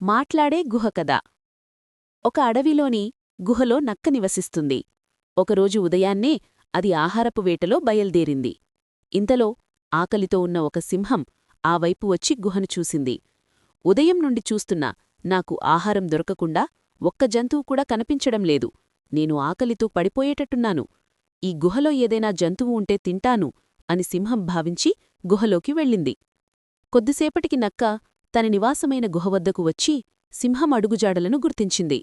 మాట్లాడే గుహ కథ. ఒక అడవిలోని గుహలో నక్క నివసిస్తుంది. ఒకరోజు ఉదయాన్నే అది ఆహారపు వేటలో బయల్దేరింది. ఇంతలో ఆకలితో ఉన్న ఒక సింహం ఆ వైపు వచ్చి గుహను చూసింది. ఉదయం నుండి చూస్తున్నా నాకు ఆహారం దొరకకుండా ఒక్క జంతువు కూడా కనిపించడం లేదు. నేను ఆకలితో పడిపోయేటట్టున్నాను. ఈ గుహలో ఏదైనా జంతువు ఉంటే తింటాను అని సింహం భావించి గుహలోకి వెళ్ళింది. కొద్దిసేపటికి నక్క తన నివాసమైన గుహవద్దకు వచ్చి సింహం అడుగుజాడలను గుర్తించింది.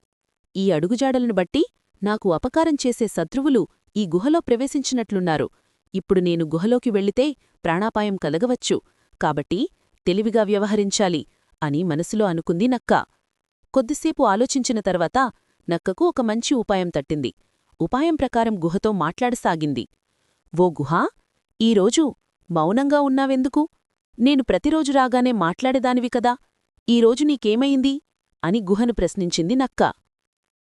ఈ అడుగుజాడలను బట్టి నాకు అపకారం చేసే శత్రువులు ఈ గుహలో ప్రవేశించినట్లున్నారు. ఇప్పుడు నేను గుహలోకి వెళ్లితే ప్రాణాపాయం కలగవచ్చు, కాబట్టి తెలివిగా వ్యవహరించాలి అని మనసులో అనుకుంది నక్క. కొద్దిసేపు ఆలోచించిన తర్వాత నక్కకు ఒక మంచి ఉపాయం తట్టింది. ఉపాయం ప్రకారం గుహతో మాట్లాడసాగింది. ఓ గుహా, ఈరోజు మౌనంగా ఉన్నావెందుకు? నేను ప్రతిరోజు రాగానే మాట్లాడేదానివి కదా, ఈరోజు నీకేమైంది అని గుహను ప్రశ్నించింది నక్క.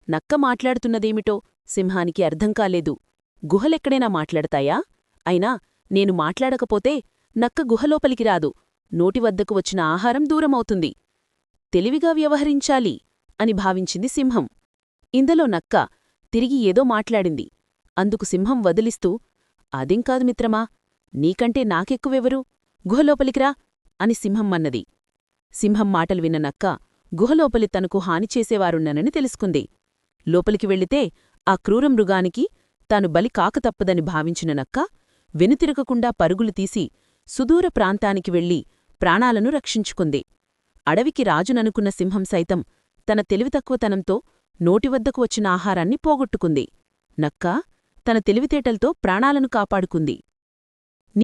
నక్క మాట్లాడుతున్నదేమిటో సింహానికి అర్థం కాలేదు. గుహలెక్కడైనా మాట్లాడతాయా? అయినా నేను మాట్లాడకపోతే నక్క గుహలోపలికి రాదు, నోటివద్దకు వచ్చిన ఆహారం దూరమవుతుంది. తెలివిగా వ్యవహరించాలి అని భావించింది సింహం. ఇందులో నక్క తిరిగి ఏదో మాట్లాడింది. అందుకు సింహం వదిలిస్తూ, అదేంకాదు మిత్రమా, నీకంటే నాకెక్కువెవరు, గుహలోపలికిరా అని సింహం అన్నది. సింహం మాటలు విన్న నక్క గుహలోపలి తనకు హానిచేసేవారున్ననని తెలుసుకుంది. లోపలికి వెళితే ఆ క్రూర మృగానికి తాను బలి కాకతప్పదని భావించిన నక్క వెనుతిరగకుండా పరుగులు తీసి సుదూర ప్రాంతానికి వెళ్లి ప్రాణాలను రక్షించుకుంది. అడవికి రాజుననుకున్న సింహం సైతం తన తెలివితక్కువతనంతో నోటివద్దకు వచ్చిన ఆహారాన్ని పోగొట్టుకుంది. నక్క తన తెలివితేటల్తో ప్రాణాలను కాపాడుకుంది.